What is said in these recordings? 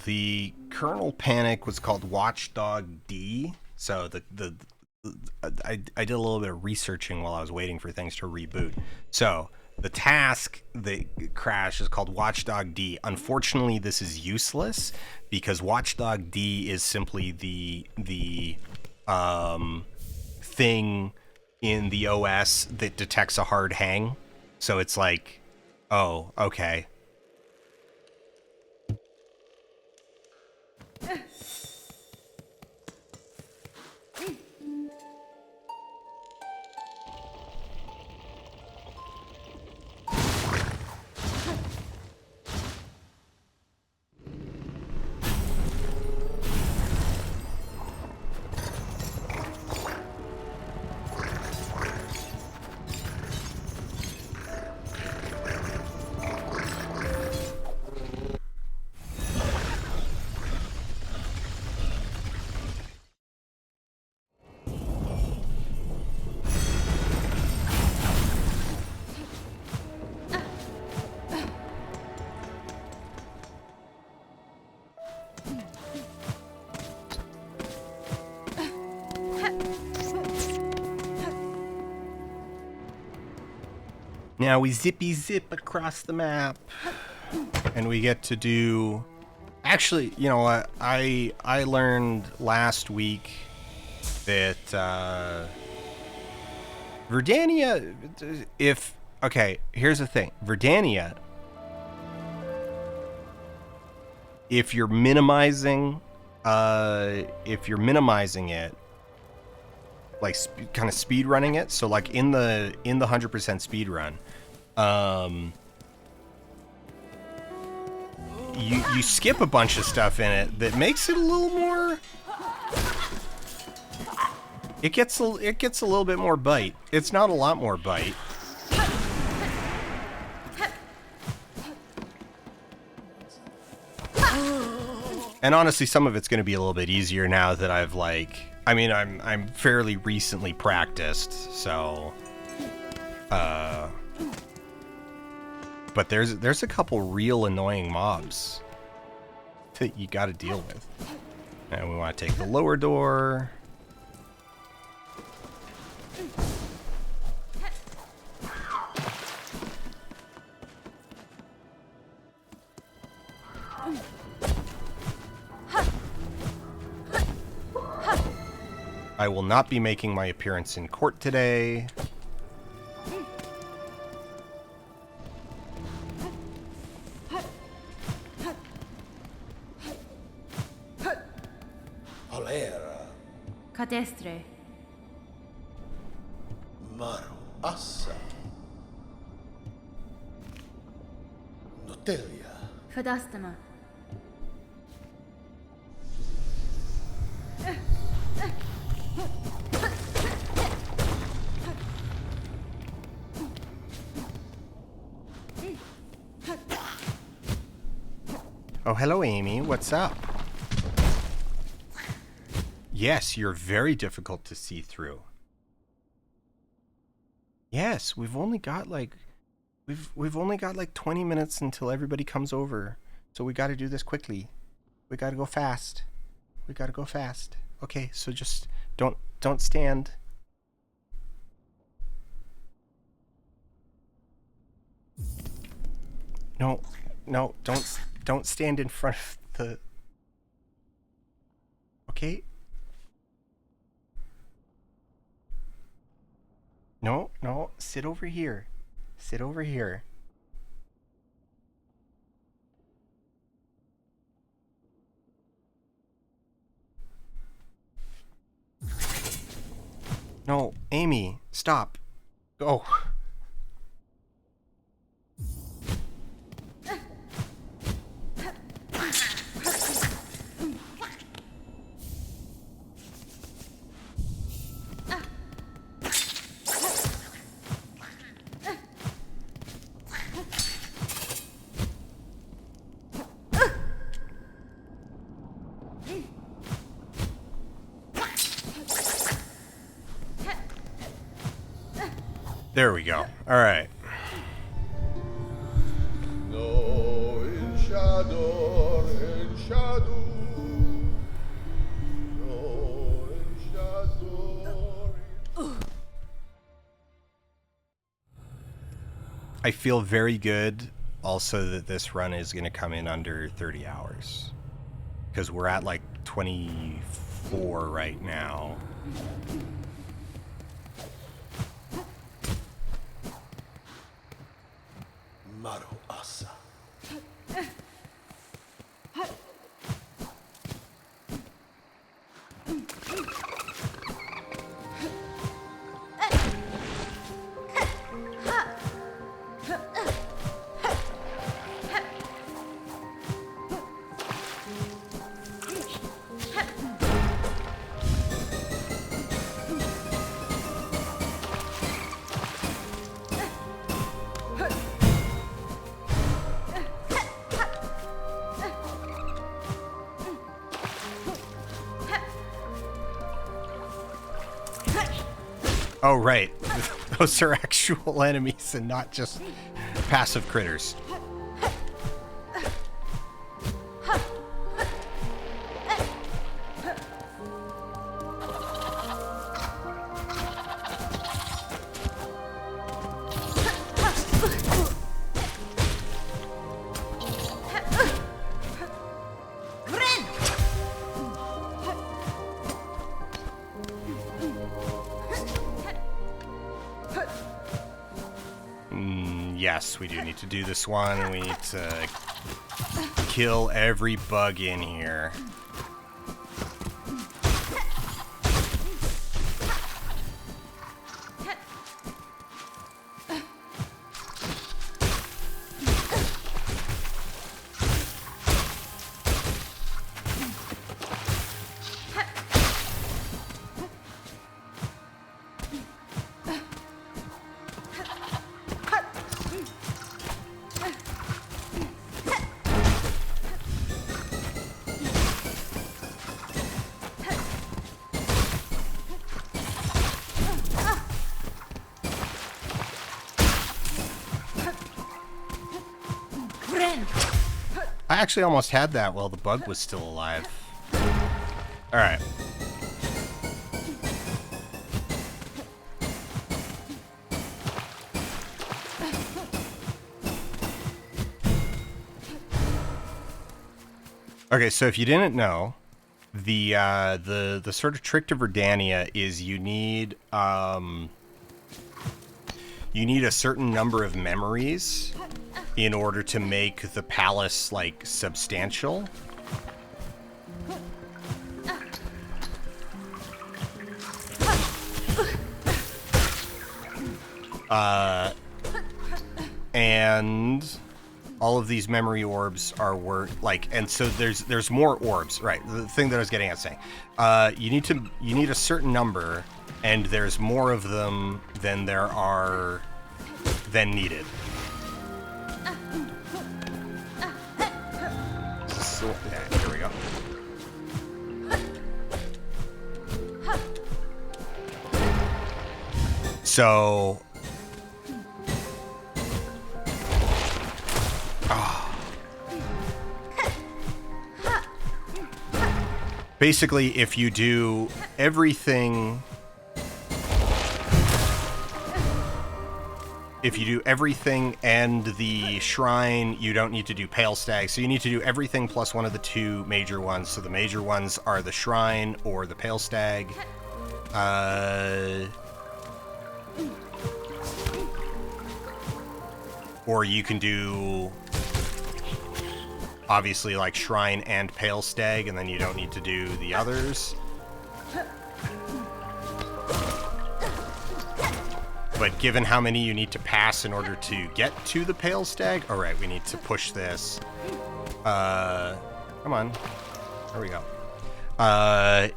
the kernel panic was called Watchdog D. So I did a little bit of researching while I was waiting for things to reboot. So the task that crashed is called Watchdog D. Unfortunately, this is useless because Watchdog D is simply the thing in the OS that detects a hard hang. So it's like, oh, okay. Now we zippy zip across the map, and we get to do. Actually, you know what? I learned last week that Verdania. Okay, here's the thing, Verdania. If you're minimizing it, like kind of speed running it, so like in the 100% speed run, you skip a bunch of stuff in it that makes it a little more. It gets a little bit more bite. It's not a lot more bite. And honestly, some of it's going to be a little bit easier now that I've I'm fairly recently practiced, so but there's a couple real annoying mobs that you got to deal with. And we want to take the lower door. I will not be making my appearance in court today. Cadestre. Maru Assa. Notelia. Fadastama. Oh, hello, Amy. What's up? Yes, you're very difficult to see through. Yes, we've only got like 20 minutes until everybody comes over. So we got to do this quickly. We got to go fast. Okay, so just don't stand. No, don't stand in front of the. Okay? No, sit over here. No, Amy, stop. Go. There we go. All right. No in shadow, in shadow. No shadow. I feel very good also that this run is going to come in under 30 hours. Because we're at like 24 right now. Maru asa. Oh, right. Those are actual enemies and not just passive critters. Yes, we do need to do this one, and we need to kill every bug in here. I actually almost had that while the bug was still alive. Alright. Okay, so if you didn't know, the sort of trick to Verdania is you need a certain number of memories in order to make the palace, like, substantial. And all of these memory orbs are and so there's more orbs, right? The thing that I was getting at saying, you need a certain number, and there's more of them than needed. So, yeah, here we go. So, basically, if you do everything and the shrine, you don't need to do Pale Stag. So you need to do everything plus one of the two major ones. So the major ones are the shrine or the Pale Stag. Or you can do, obviously, like shrine and Pale Stag, and then you don't need to do the others. But given how many you need to pass in order to get to the Pale Stag, all right, we need to push this. Come on, there we go.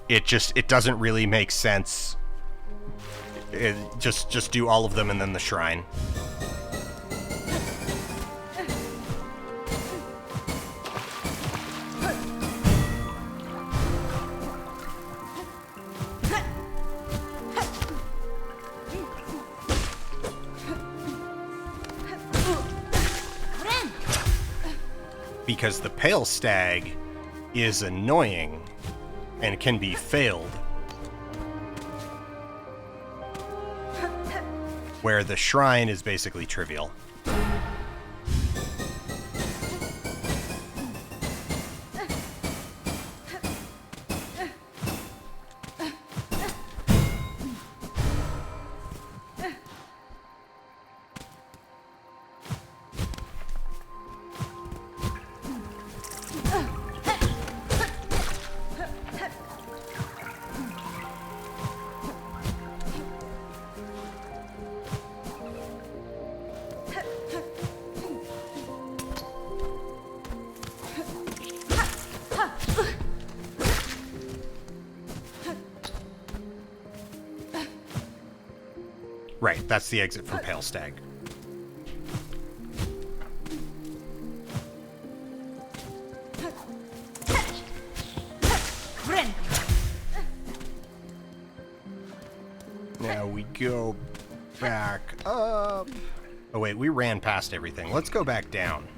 It doesn't really make sense. Just do all of them and then the shrine. Because the Pale Stag is annoying and can be failed, where the shrine is basically trivial. Right, that's the exit from Pale Stag. Now we go back up. Oh wait, we ran past everything. Let's go back down.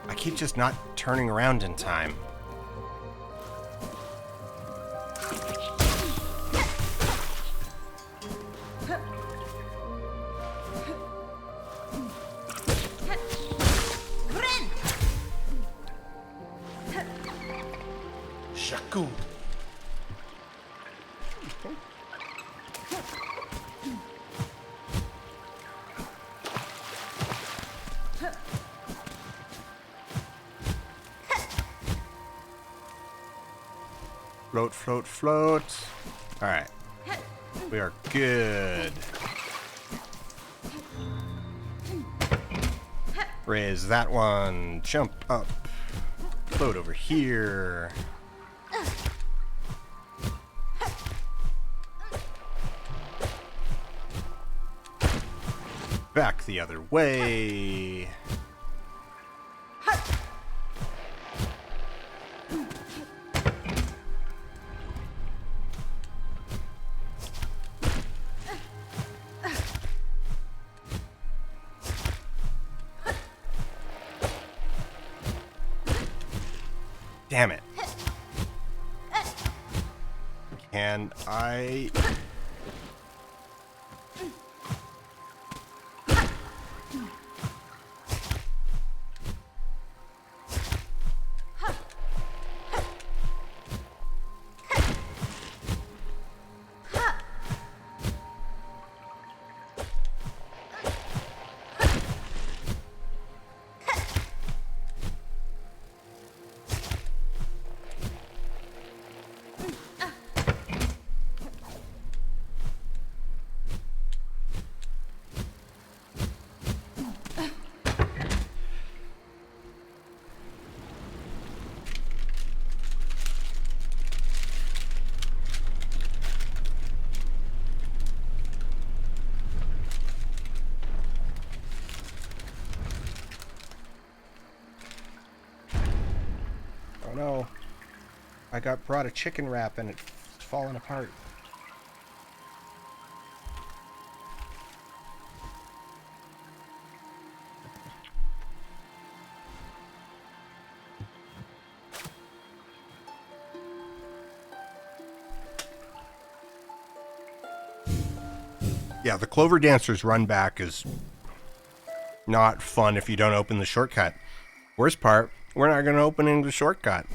I keep just not turning around in time. Shaku. Float, float, float. All right. We are good. Raise that one. Jump up. Float over here. Back the other way. Damn it. Can I... Oh no. I got brought a chicken wrap and it's falling apart. Yeah, the Clover Dancer's run back is not fun if you don't open the shortcut. Worst part, we're not going to open the shortcut.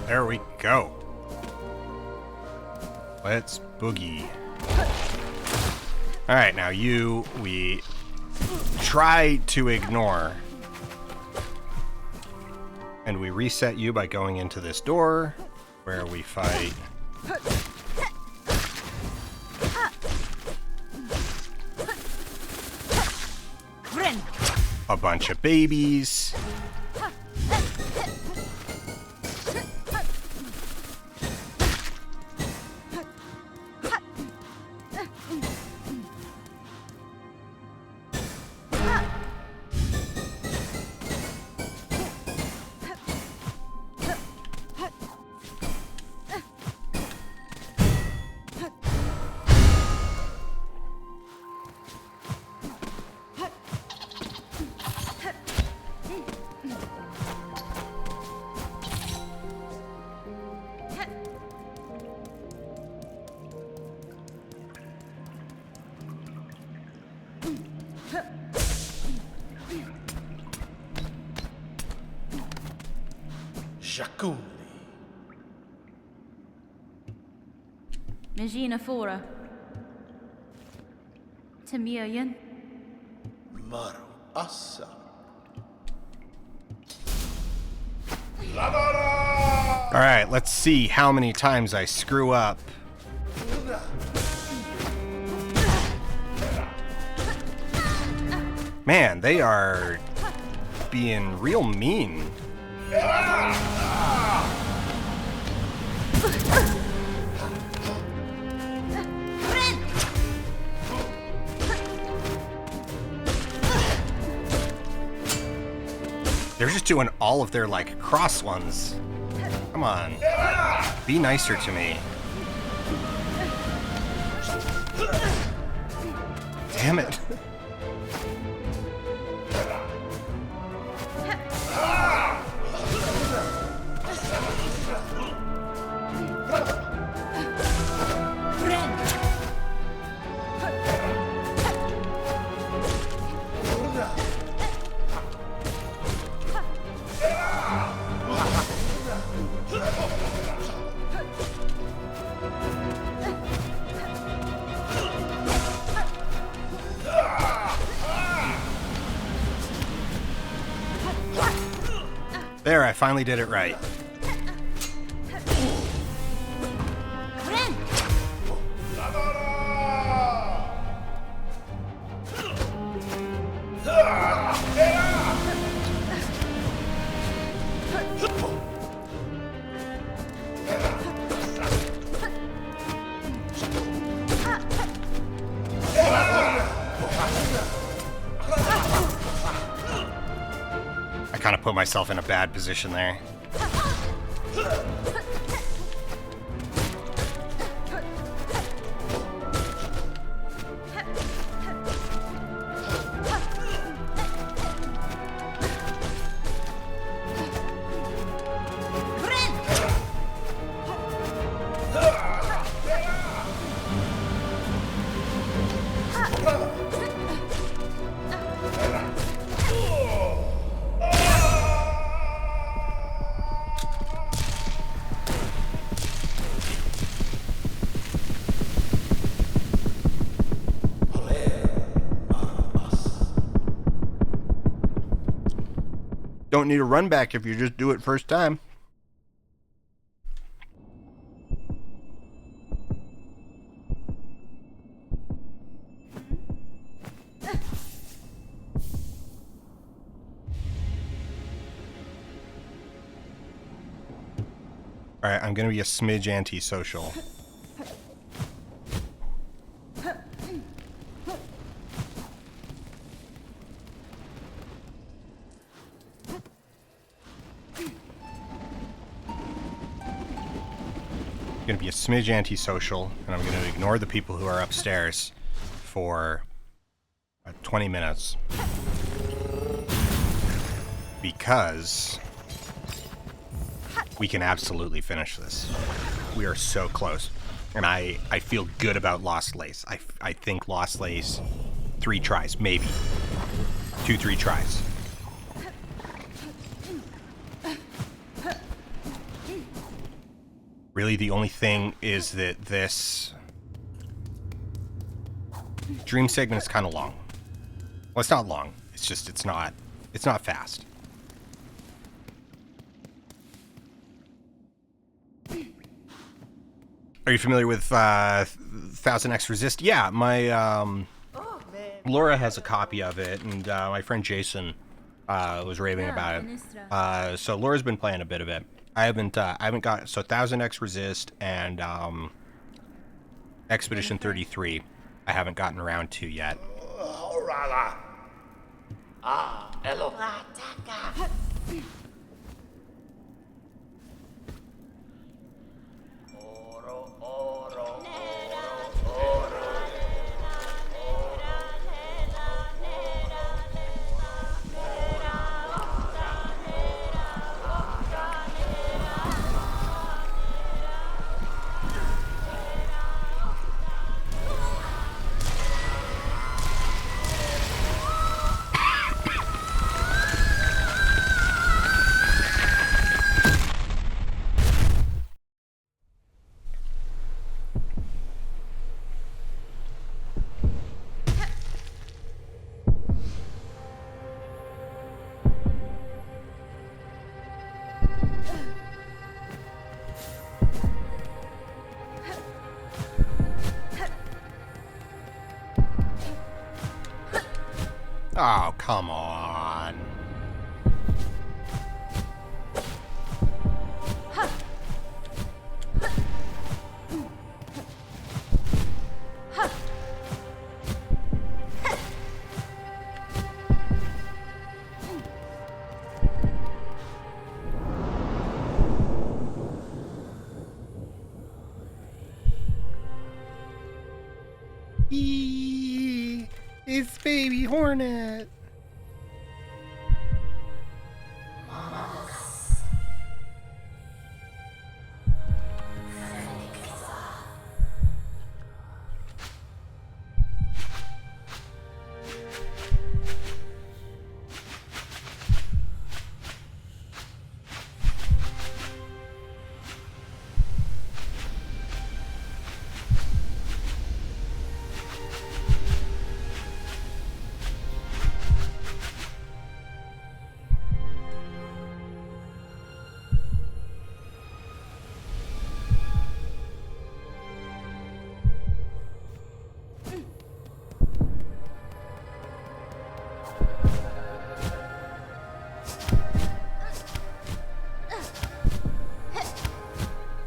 There we go. Let's boogie. Alright, now we try to ignore. And we reset you by going into this door, where we fight a bunch of babies. Shakuli. Magina Fora. Tamiyan. Maru Asa. Alright, let's see how many times I screw up. Man, they are being real mean. They're just doing all of their, like, cross ones. Come on. Be nicer to me. Damn it. There, I finally did it right. I kind of put myself in a bad position there. Don't need a run back if you just do it first time. Alright, I'm gonna be a smidge antisocial. Gonna be a smidge antisocial, and I'm gonna ignore the people who are upstairs for 20 minutes. Because we can absolutely finish this. We are so close. And I feel good about Lost Lace. I think Lost Lace, 3 tries, maybe. 2-3 tries. Really, the only thing is that this dream segment is kind of long. Well, it's not long. It's just it's not fast. Are you familiar with 1000X Resist? Yeah, my Laura has a copy of it, and my friend Jason was raving about it. So Laura's been playing a bit of it. I haven't got 1000X Resist and Expedition 33. I haven't gotten around to yet. Hello. Oh, come on. It's Baby Hornet.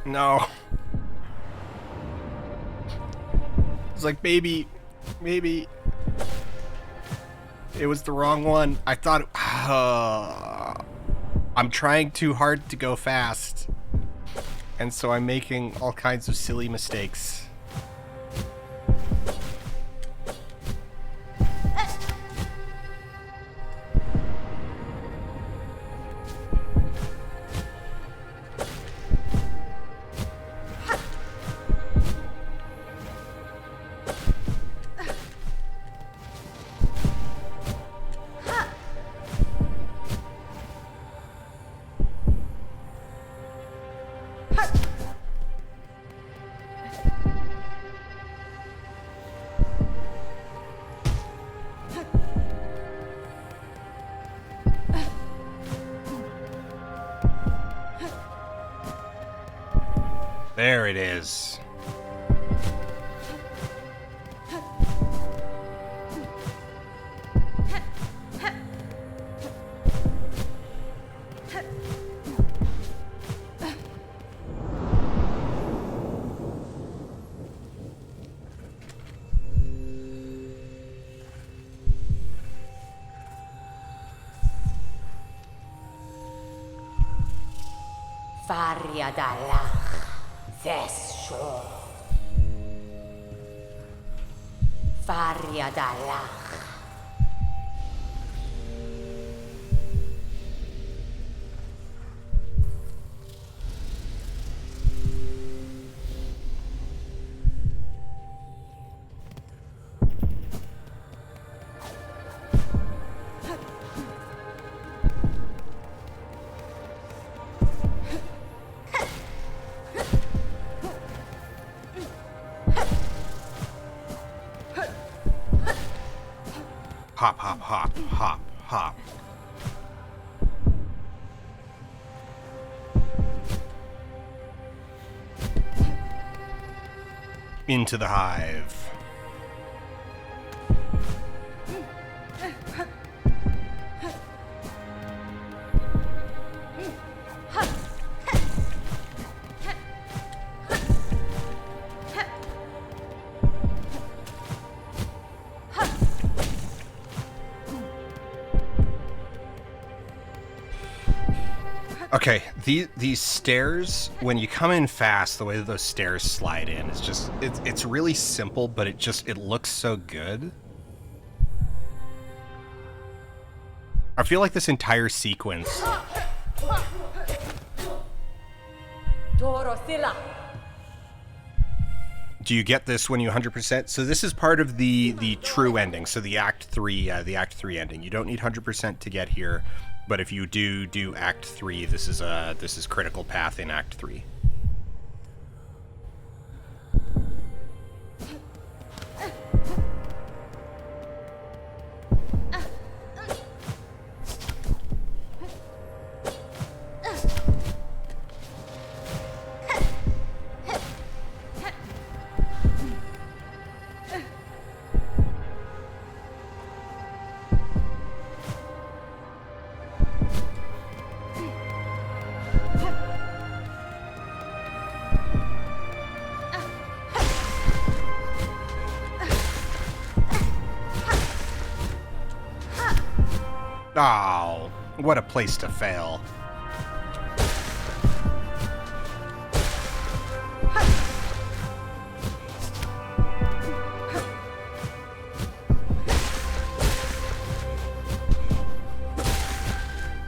No. It's like, maybe it was the wrong one. I thought I'm trying too hard to go fast, and so I'm making all kinds of silly mistakes. There it is. Faria dalach, zesho. Faria dalach. Hop, hop, hop, hop, hop. Into the hive. Okay, these stairs, when you come in fast, the way that those stairs slide in, it's just, it's really simple, but it looks so good. I feel like this entire sequence. Do you get this when you 100%? So this is part of the true ending. So the Act 3 ending. You don't need 100% to get here. But if you do Act 3, this is critical path in Act 3. Oh, what a place to fail.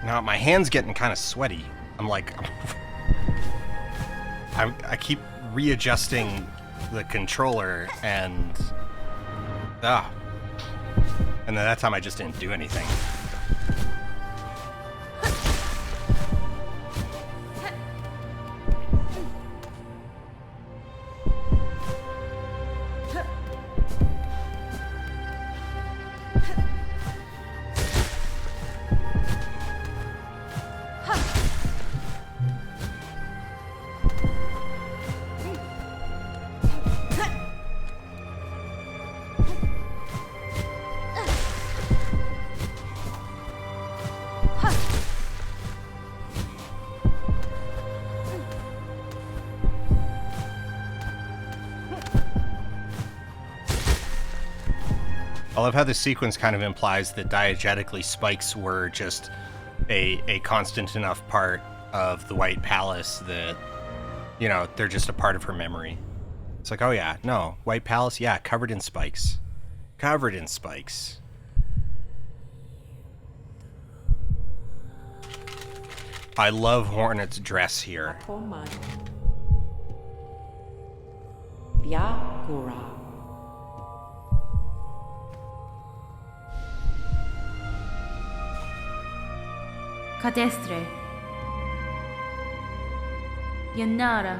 Now my hand's getting kind of sweaty. I'm like, I keep readjusting the controller and and then that time I just didn't do anything. I love how this sequence kind of implies that diegetically spikes were just a constant enough part of the White Palace that, you know, they're just a part of her memory. It's like, oh yeah, no, White Palace, yeah, covered in spikes. Covered in spikes. I love Hornet's dress here. Cadestre. Yanara.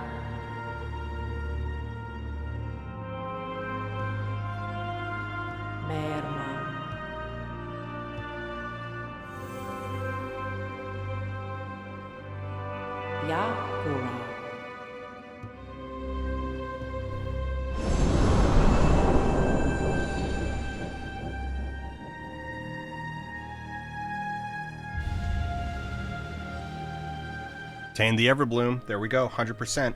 Merma. Yakura. Obtain the Everbloom. There we go, 100%.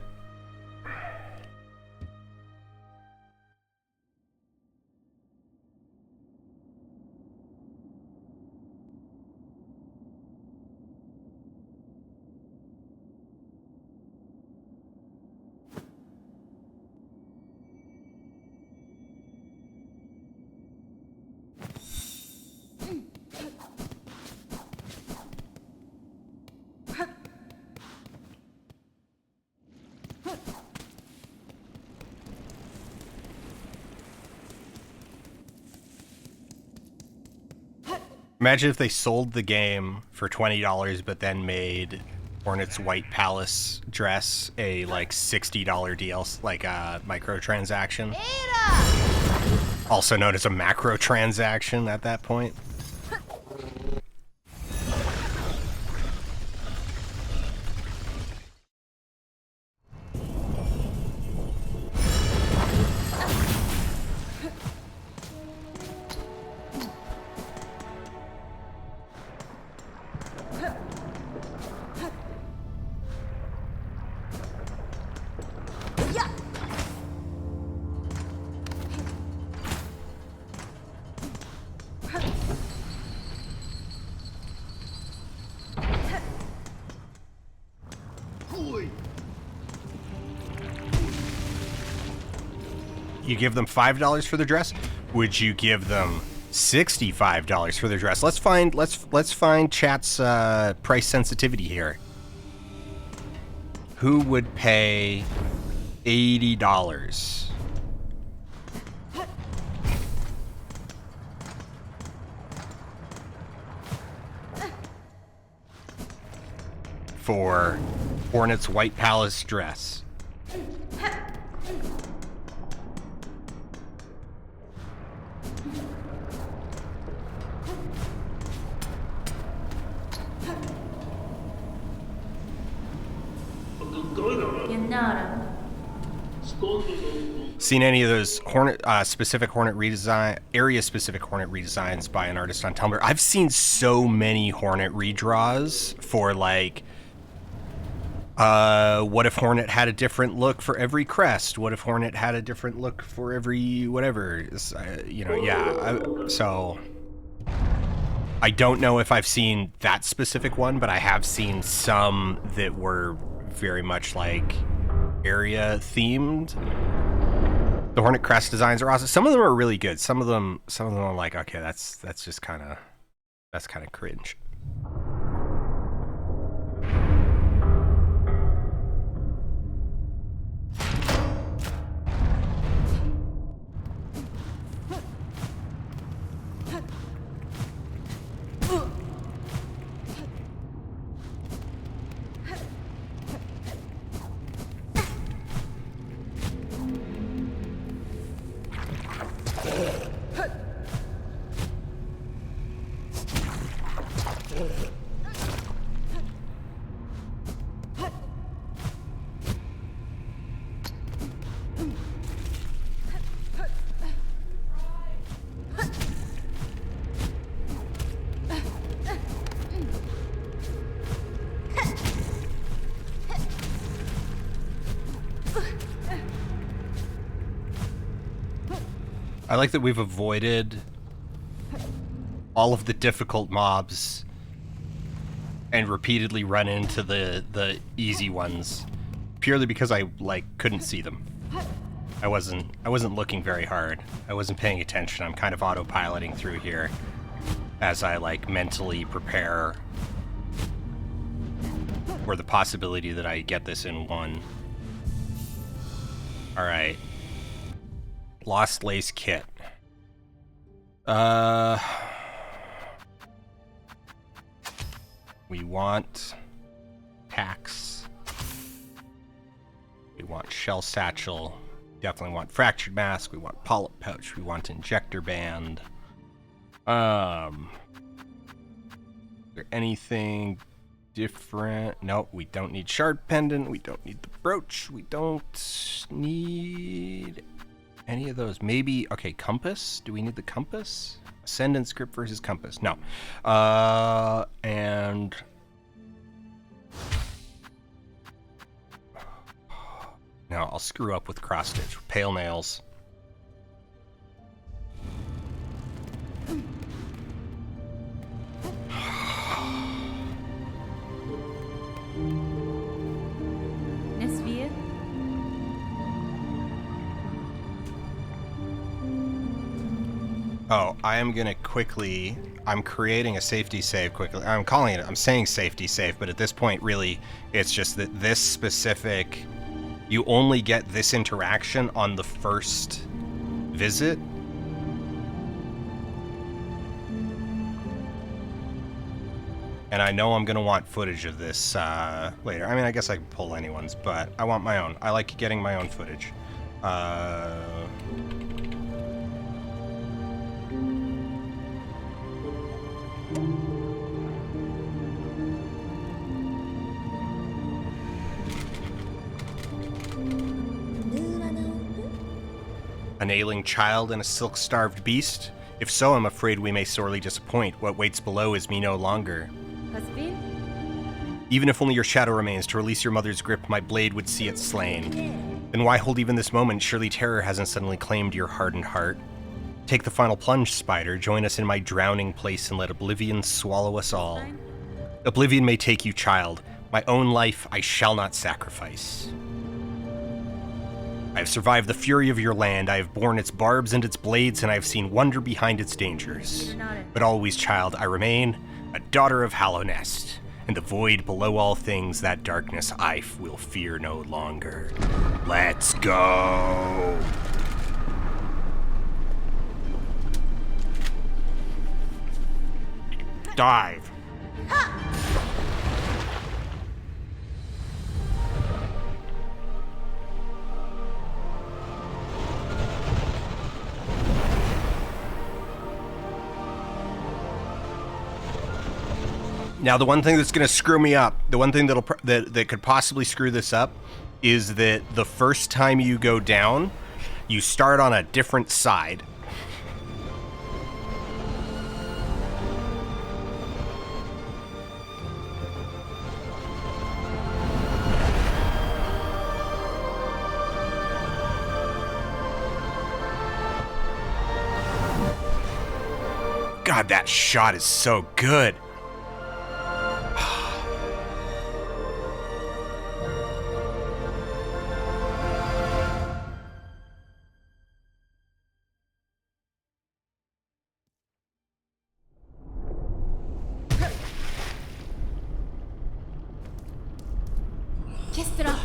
Imagine if they sold the game for $20, but then made Hornet's White Palace dress a like $60 DLC, like a microtransaction. Also known as a macro transaction at that point. You give them $5 for the dress? Would you give them $65 for their dress? Let's find chat's price sensitivity here. Who would pay $80 for Hornet's White Palace dress? Yanara. Seen any of those Hornet specific Hornet redesign, area specific Hornet redesigns by an artist on Tumblr? I've seen so many Hornet redraws for like, what if Hornet had a different look for every crest? What if Hornet had a different look for every whatever? You know, yeah. So I don't know if I've seen that specific one, but I have seen some that were very much like area themed. The Hornet crest designs are awesome. Some of them are really good. Some of them are like, okay, that's just kind of cringe. I like that we've avoided all of the difficult mobs and repeatedly run into the easy ones purely because I couldn't see them. I wasn't looking very hard. I wasn't paying attention. I'm kind of autopiloting through here as I mentally prepare for the possibility that I get this in one. All right. Lost Lace Kit. We want Tax. We want Shell Satchel. Definitely want Fractured Mask. We want Polyp Pouch. We want Injector Band. Is there anything different? No, we don't need Shard Pendant. We don't need the brooch. We don't need any of those. Maybe, okay, Compass? Do we need the Compass? Ascendant Script versus Compass. No. And... no, I'll screw up with Cross Stitch. Pale Nails. Nesvir. Oh, I am gonna quickly, I'm creating a safety save quickly. I'm saying safety save, but at this point, really, it's just that this specific, you only get this interaction on the first visit. And I know I'm gonna want footage of this later. I mean, I guess I can pull anyone's, but I want my own. I like getting my own footage. An ailing child and a silk-starved beast? If so, I'm afraid we may sorely disappoint. What waits below is me no longer. Hasbin? Even if only your shadow remains to release your mother's grip, my blade would see it slain. Then why hold even this moment? Surely terror hasn't suddenly claimed your hardened heart. Take the final plunge, Spider. Join us in my drowning place and let oblivion swallow us all. Oblivion may take you, child. My own life I shall not sacrifice. I have survived the fury of your land. I have borne its barbs and its blades, and I have seen wonder behind its dangers. But always, child, I remain a daughter of Hallownest. In the void below all things, that darkness I will fear no longer. Let's go! Dive! Now, the one thing that's going to screw me up, the one thing that could possibly screw this up, is that the first time you go down, you start on a different side. God, that shot is so good. Kestra!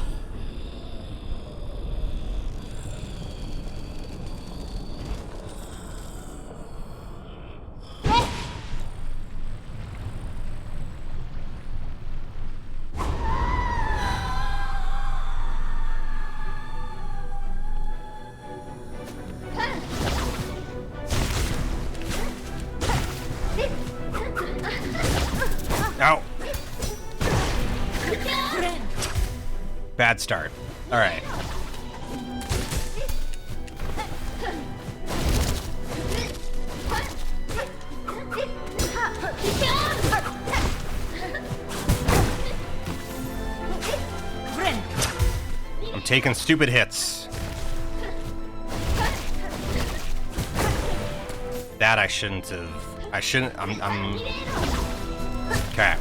Ow. Bad start. All right. I'm taking stupid hits. That I shouldn't have. I shouldn't. I'm. Okay.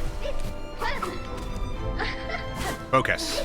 Focus.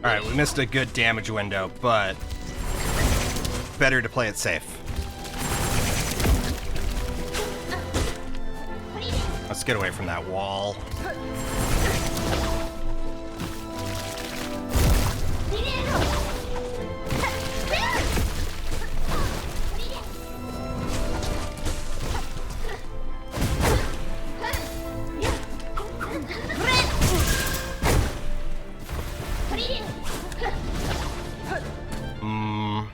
Alright, we missed a good damage window, but better to play it safe. Let's get away from that wall.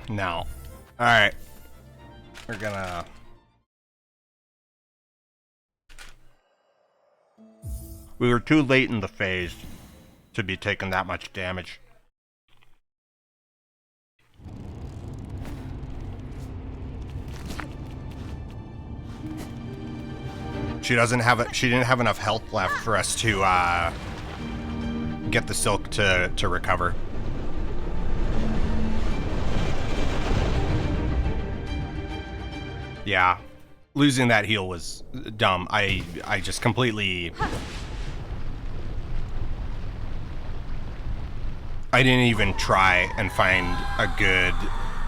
No. Alright. We're gonna... We were too late in the phase to be taking that much damage. She doesn't have it. She didn't have enough health left for us to get the silk to recover. Yeah, losing that heal was dumb. I just completely... I didn't even try and find a good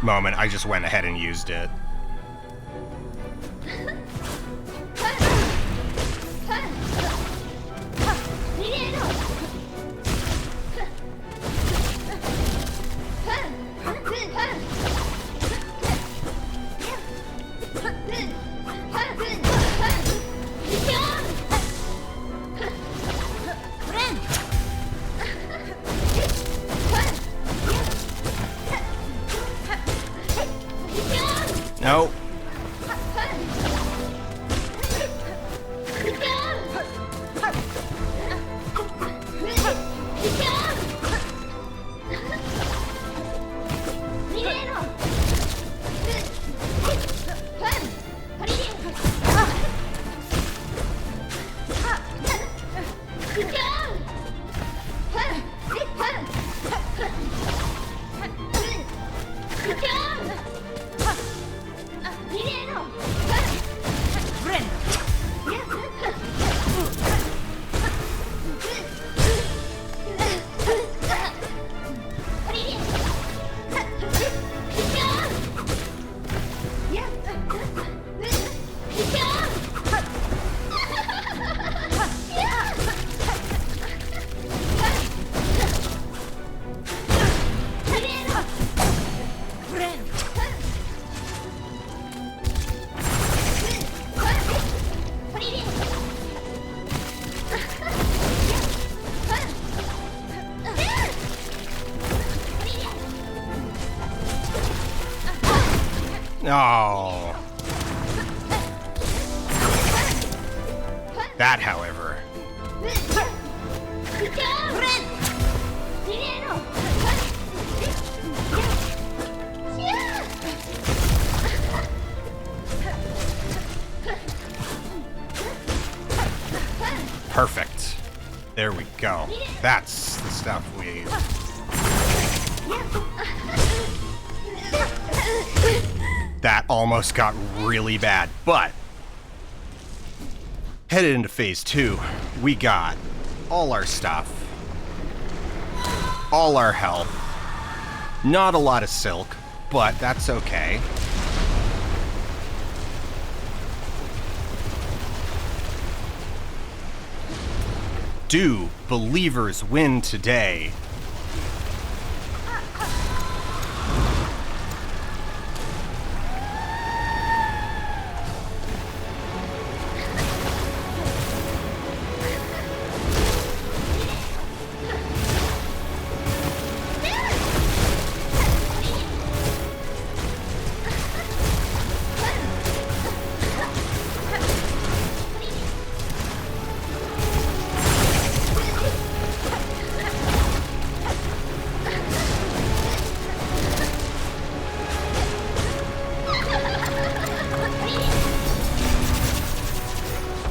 moment. I just went ahead and used it. No. Oh. That, however. Perfect. There we go. That's the stuff we... That almost got really bad, but headed into phase 2, we got all our stuff, all our health, not a lot of silk, but that's okay. Do believers win today?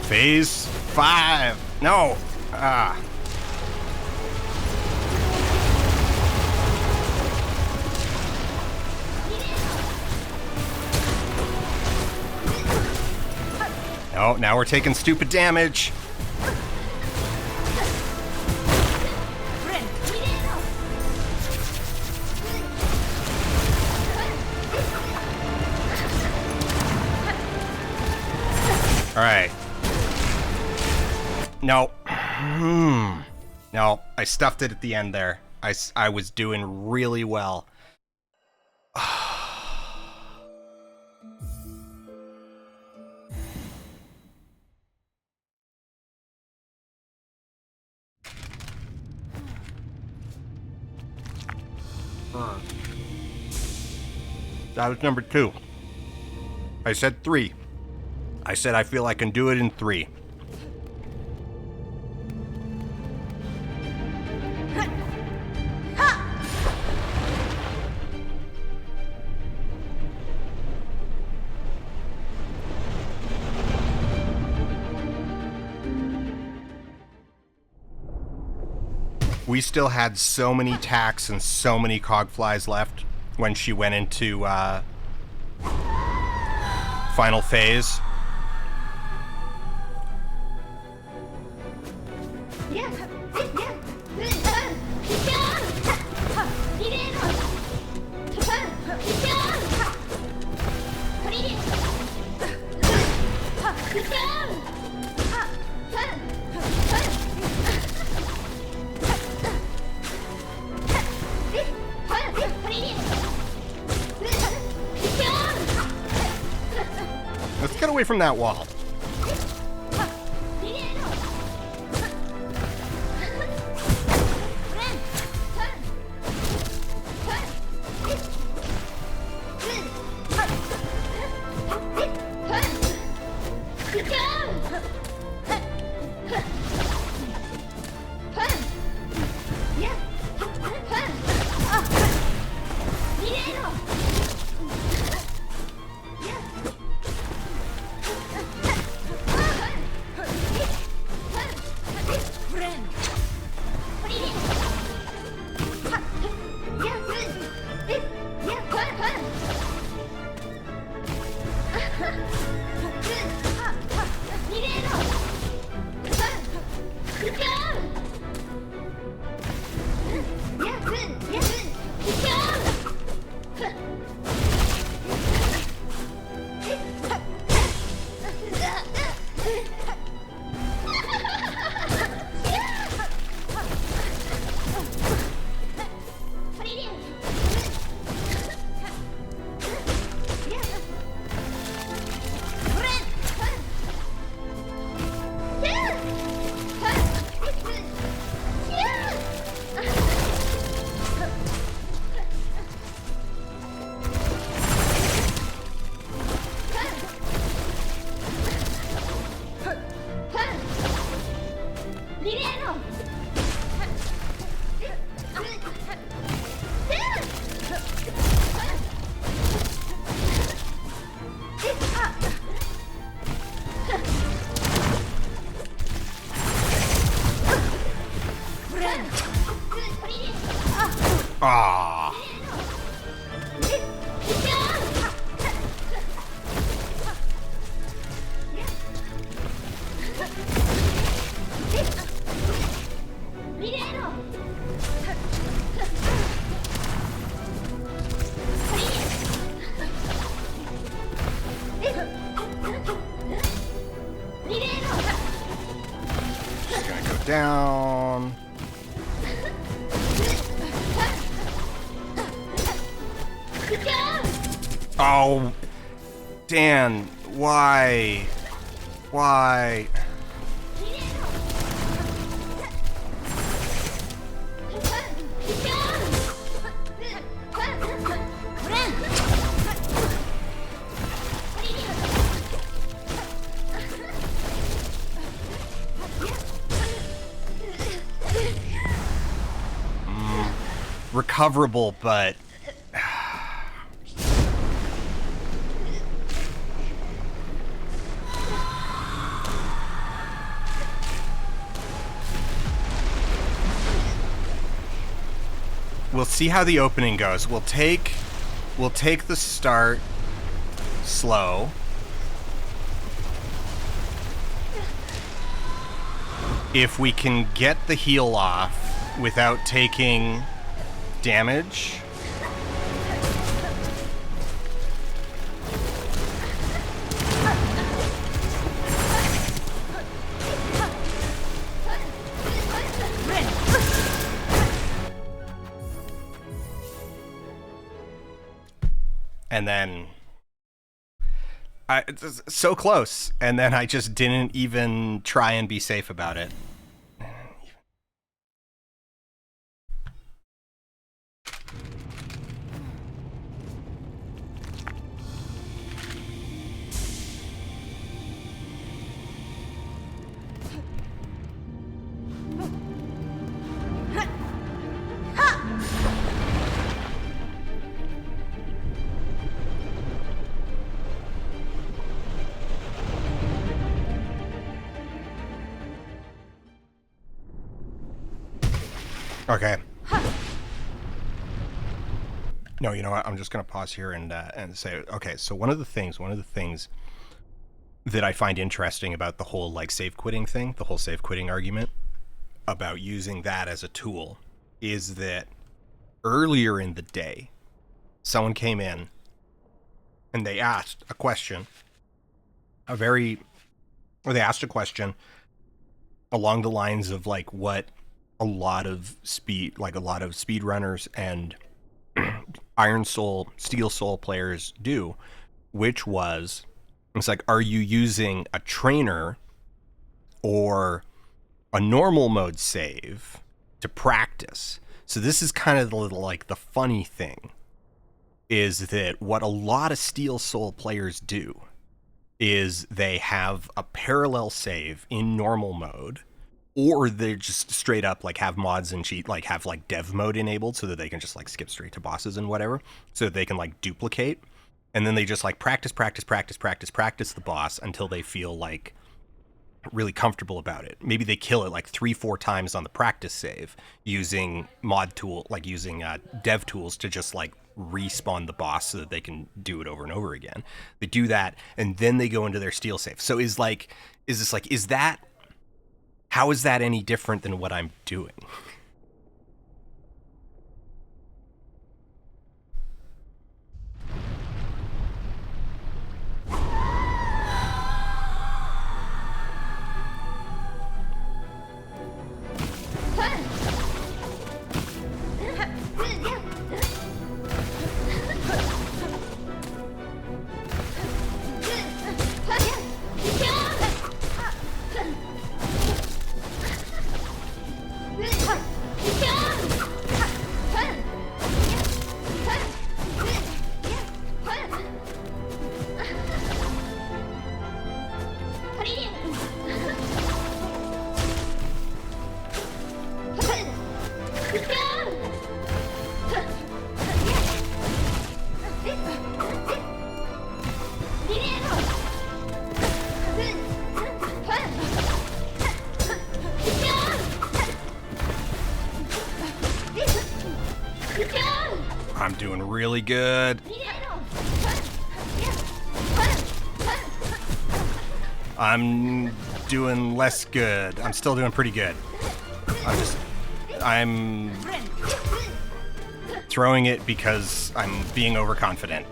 Phase 5. No. Oh, now we're taking stupid damage. All right. No. No, I stuffed it at the end there. I was doing really well. That was number 2. I said 3. I said I feel I can do it in 3. We still had so many tacks and so many cogflies left when she went into final phase. get away from that wall. Ah. Just gonna go down. Oh, Dan, why? Why? Recoverable, but we'll see how the opening goes. We'll take the start slow. If we can get the heal off without taking damage. And then it's so close, and then I just didn't even try and be safe about it. Okay. No, you know what? I'm just gonna pause here and say, okay. So one of the things that I find interesting about the whole like save quitting thing, the whole save quitting argument about using that as a tool, is that earlier in the day, someone came in and they asked a question, they asked a question along the lines of like what a lot of speedrunners and Iron Soul, Steel Soul players do, which was It's like, are you using a trainer or a normal mode save to practice? So this is kind of the funny thing, is that what a lot of Steel Soul players do is they have a parallel save in normal mode, or they just straight up like have mods and cheat, like have like dev mode enabled so that they can just like skip straight to bosses and whatever, so that they can like duplicate, and then they just like practice the boss until they feel like really comfortable about it. Maybe they kill it like 3-4 times on the practice save using mod tool, like using dev tools to just like respawn the boss so that they can do it over and over again. They do that and then they go into their steel save. So is that, how is that any different than what I'm doing? I'm doing really good. I'm doing less good. I'm still doing pretty good. I'm throwing it because I'm being overconfident.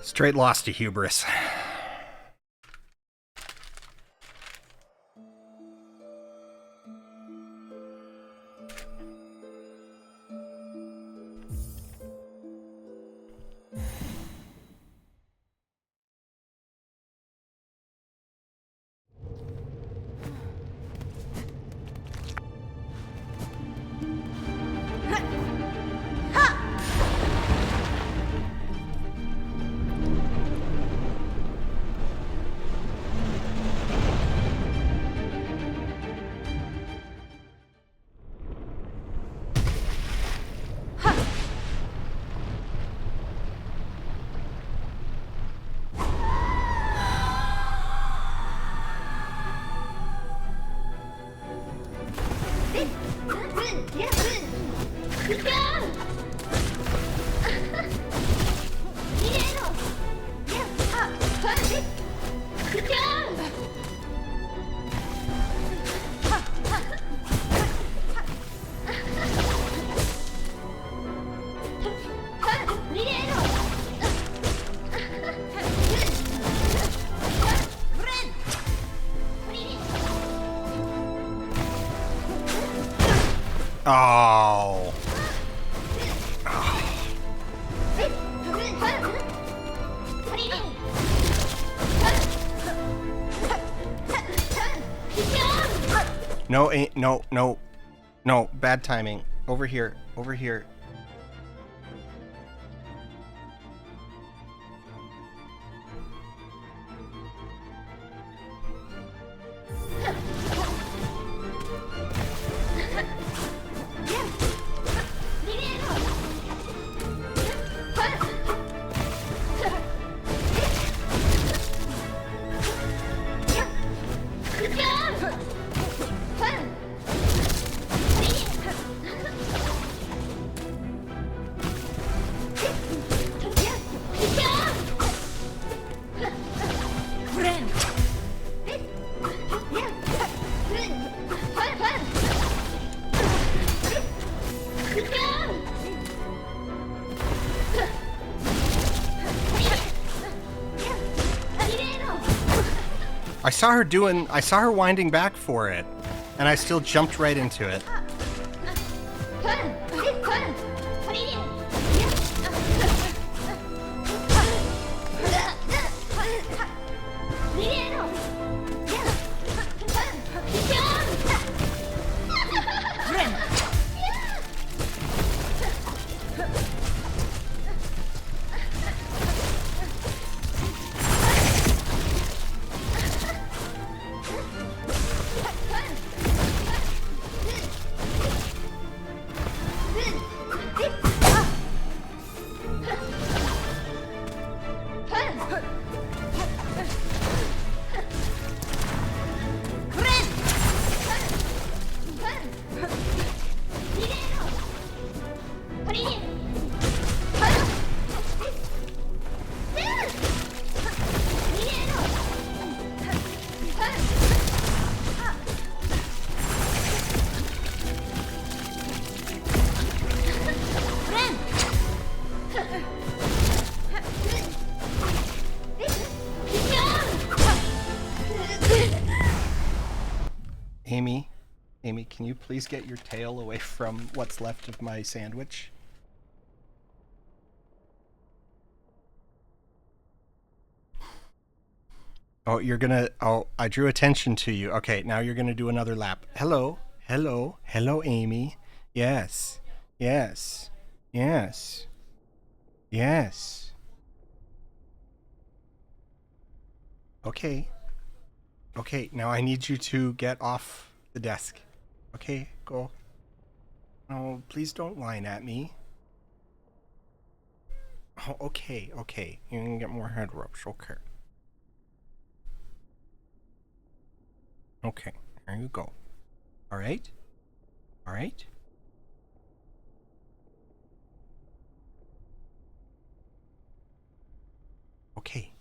Straight loss to hubris. Oh. No, no, no, no. Bad timing. Over here. Over here. I saw her winding back for it, and I still jumped right into it. Amy, can you please get your tail away from what's left of my sandwich? Oh, I drew attention to you. Okay, now you're gonna do another lap. Hello, Amy. Yes, yes, yes, yes. Okay, now I need you to get off the desk. Okay, go. No, please don't whine at me. Oh, okay. You can get more head rubs. Okay. Okay, there you go. All right. Okay.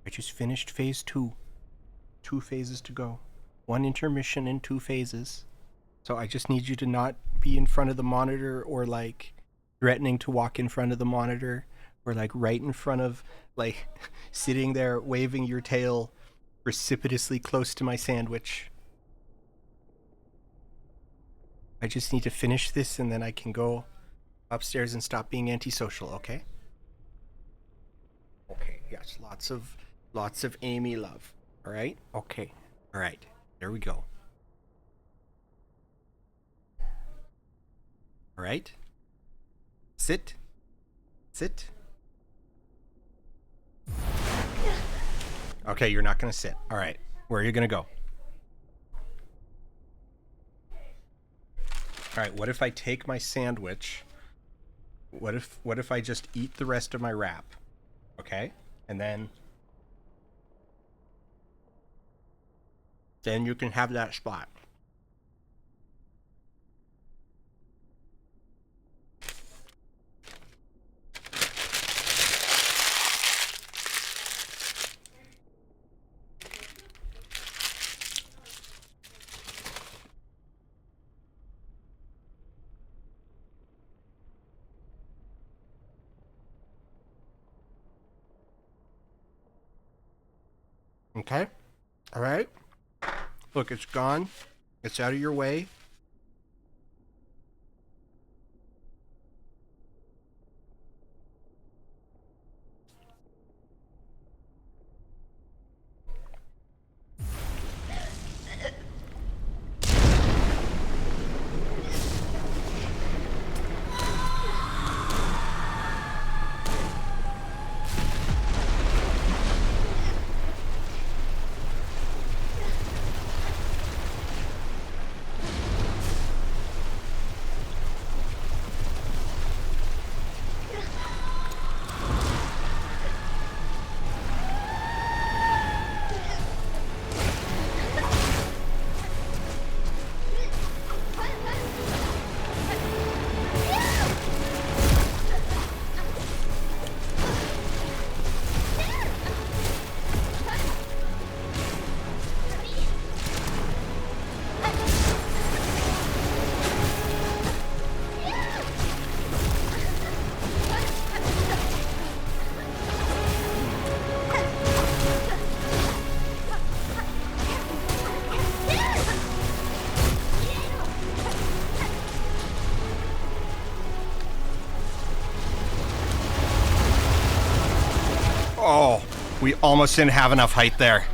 I just finished phase 2. 2 phases to go. 1 intermission in 2 phases. So I just need you to not be in front of the monitor or like threatening to walk in front of the monitor or like right in front of like sitting there waving your tail precipitously close to my sandwich. I just need to finish this and then I can go upstairs and stop being antisocial, okay? Okay, yes, lots of Amy love. All right? Okay. All right. There we go. All right. Sit. Okay, you're not going to sit. All right. Where are you going to go? All right, what if I take my sandwich? What if I just eat the rest of my wrap? Okay? And then you can have that spot. Okay? All right? Look, it's gone. It's out of your way. Oh, we almost didn't have enough height there.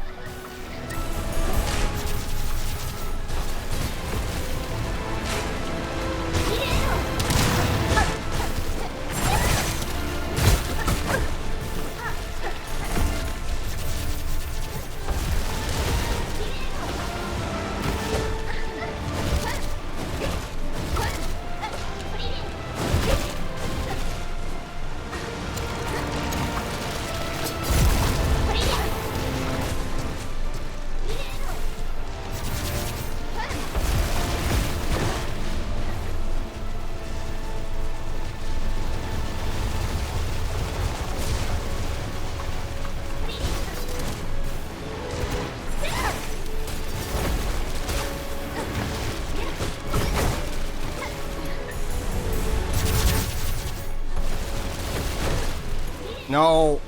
No.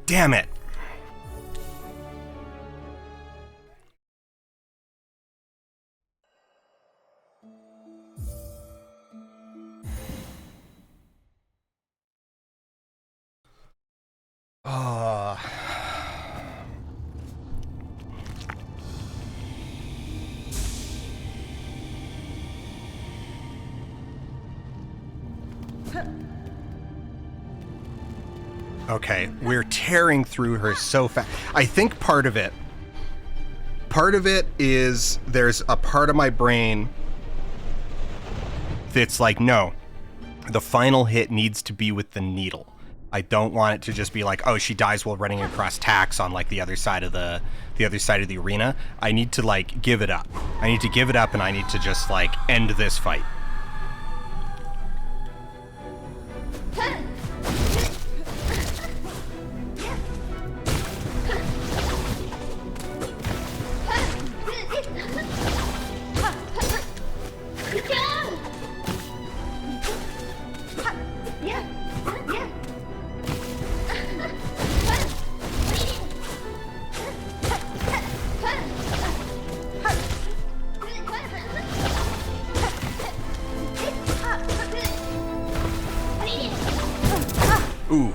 Damn it. Okay, we're tearing through her so fast. I think part of it is there's a part of my brain that's like, no, the final hit needs to be with the needle. I don't want it to just be like, oh, she dies while running across tacks on like the other side of the arena. I need to like give it up. I need to give it up, and I need to just like end this fight. Ooh.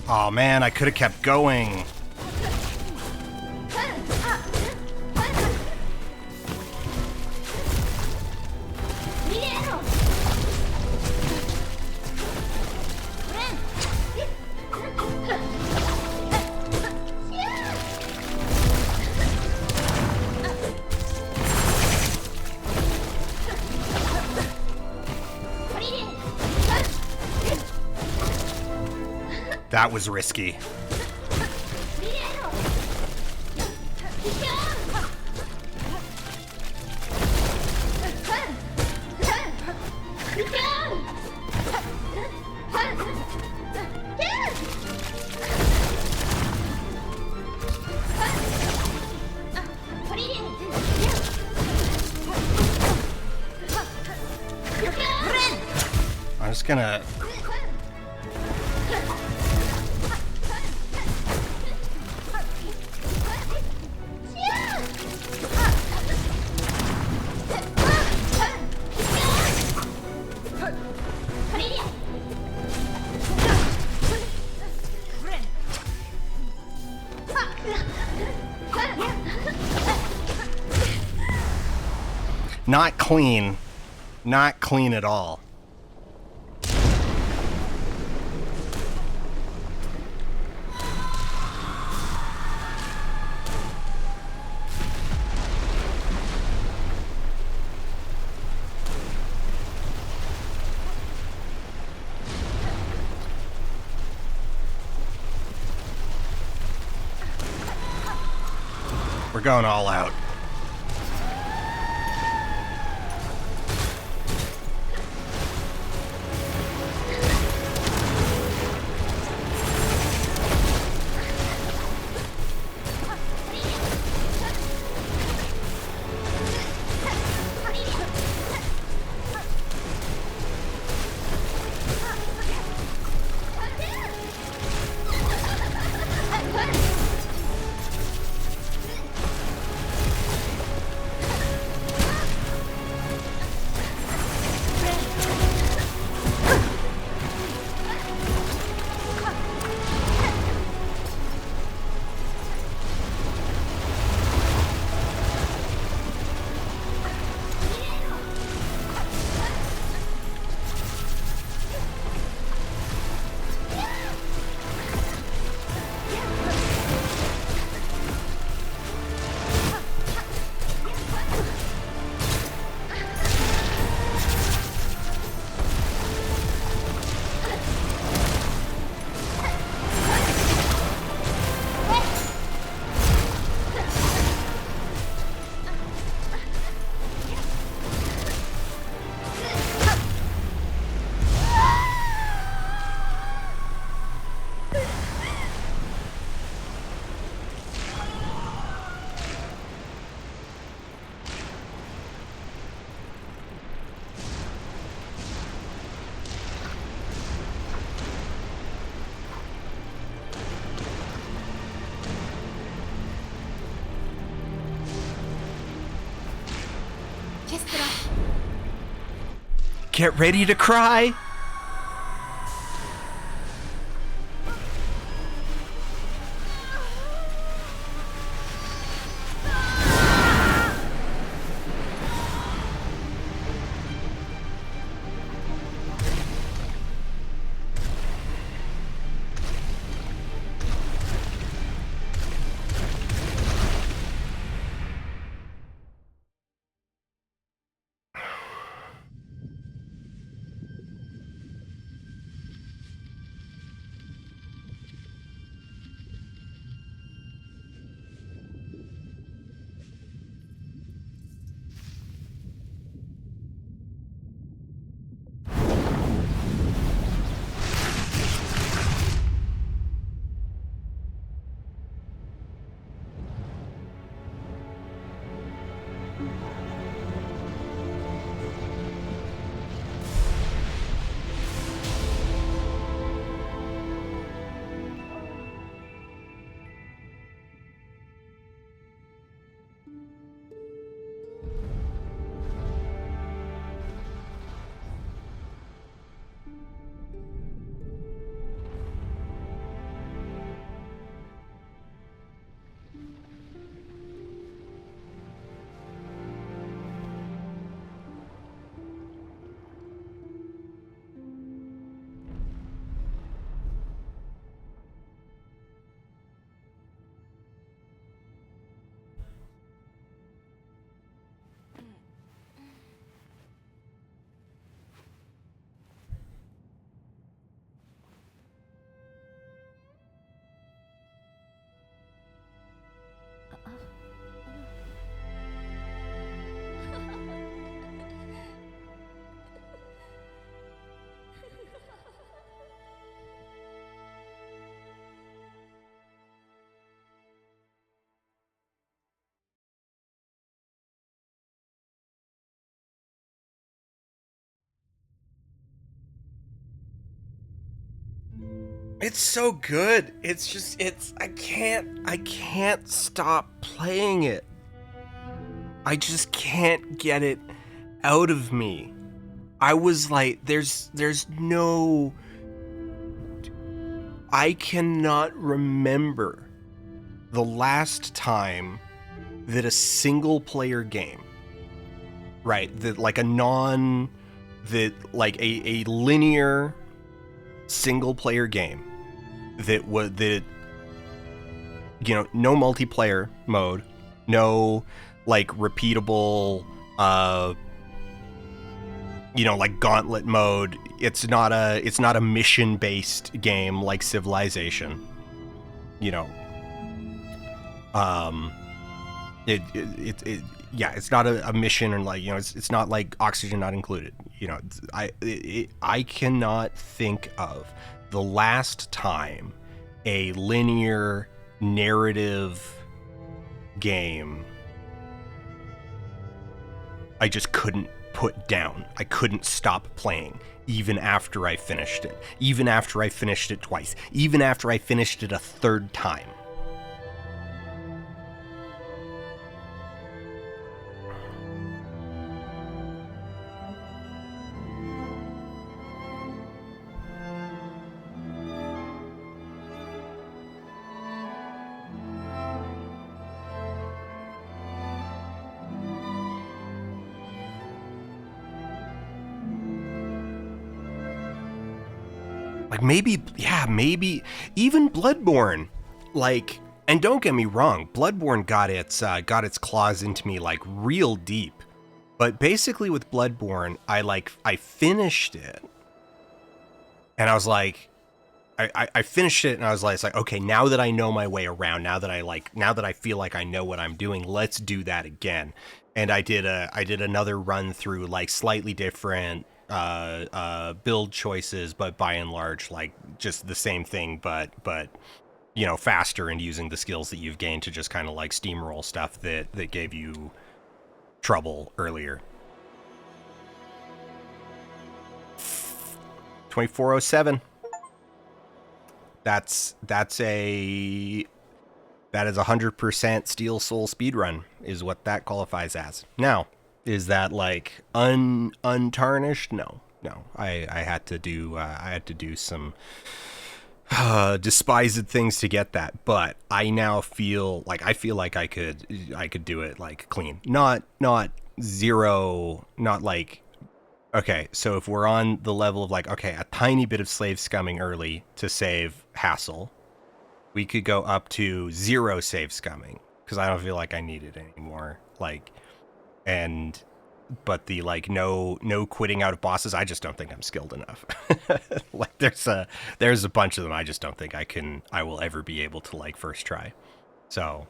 Oh man, I could have kept going. That was risky. I'm just gonna... Not clean. Not clean at all. We're going all out. Get ready to cry. It's so good. It's just, I can't stop playing it. I just can't get it out of me. I was like, there's no, I cannot remember the last time that a single player game, right, that like a linear single player game that no multiplayer mode, no like repeatable like gauntlet mode. It's not a mission based game like Civilization, Yeah, it's not a mission, and like, it's not like oxygen not included. I cannot think of the last time a linear narrative game I just couldn't put down. I couldn't stop playing, even after I finished it. Even after I finished it twice. Even after I finished it a third time. Like maybe even Bloodborne, like, and don't get me wrong, Bloodborne got its claws into me like real deep, but basically with Bloodborne, I finished it, and I was like, I finished it, and I was like, it's like, okay, now that I know my way around, now that I feel like I know what I'm doing, let's do that again. And I did another run through, like, slightly different build choices, but by and large, like, just the same thing, but faster, and using the skills that you've gained to just kind of like steamroll stuff that gave you trouble earlier. 2407. That is 100% Steel Soul speedrun is what that qualifies as. Now, is that like untarnished? No. I had to do some despised things to get that, but I now feel like I could do it like clean. Not zero, not like, okay, so if we're on the level of like, okay, a tiny bit of slave scumming early to save hassle, we could go up to 0 save scumming, because I don't feel like I need it anymore. Like, but the like no quitting out of bosses, I just don't think I'm skilled enough. Like there's a bunch of them I just don't think I will ever be able to like first try. So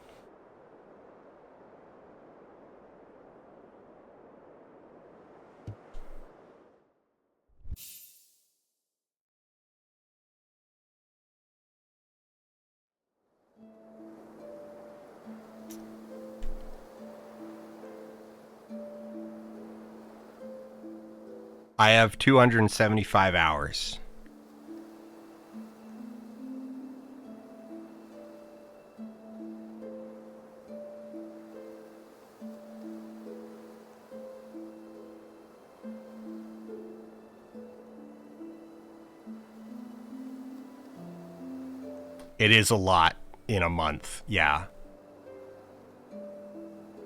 I have 275 hours. It is a lot in a month, yeah.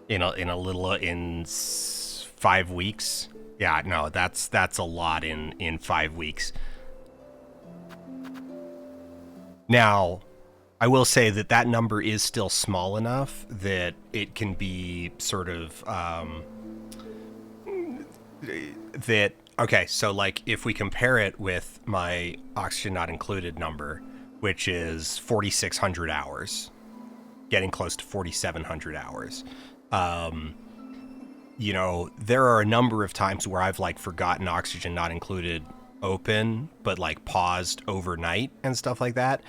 In 5 weeks. Yeah, no, that's a lot in 5 weeks. Now, I will say that number is still small enough that it can be sort of okay, so like if we compare it with my oxygen not included number, which is 4,600 hours, getting close to 4,700 hours. There are a number of times where I've like forgotten oxygen not included open, but like paused overnight and stuff like that.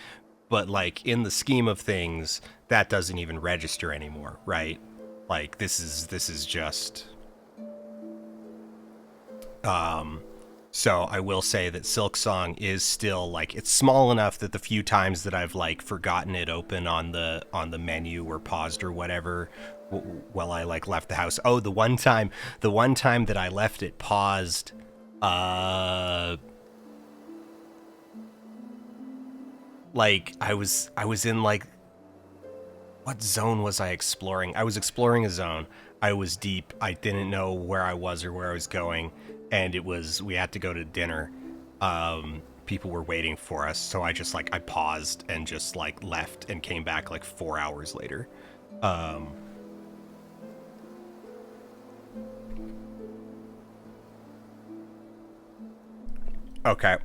But like in the scheme of things, that doesn't even register anymore, right? Like this is just so I will say that Silksong is still like, it's small enough that the few times that I've like forgotten it open on the menu or paused or whatever while I like left the house. Oh, the one time that I left it paused, like I was in like, what zone was I exploring? I was exploring a zone. I was deep. I didn't know where I was or where I was going, and we had to go to dinner. People were waiting for us, so I just like, I paused and just like left and came back like 4 hours later. Okay.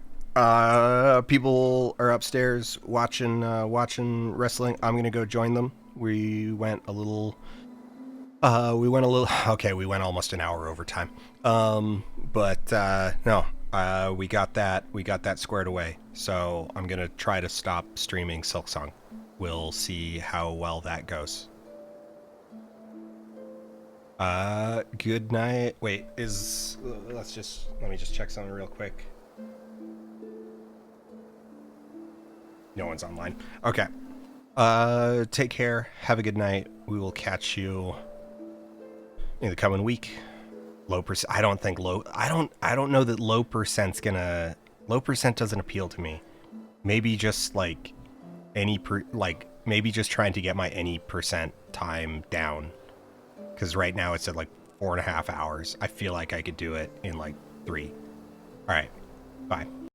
People are upstairs watching wrestling. I'm gonna go join them. We went a little We went a little. Okay, we went almost an hour over time. But no, we got that. We got that squared away. So I'm gonna try to stop streaming Silksong. We'll see how well that goes. Good night. Wait, let me just check something real quick. No one's online. Okay. Take care. Have a good night. We will catch you in the coming week. Low percent. I don't think low. I don't know that low percent's gonna. Low percent doesn't appeal to me. Maybe just like maybe just trying to get my any percent time down. Because right now it's at like 4.5 hours. I feel like I could do it in like 3. All right. Bye.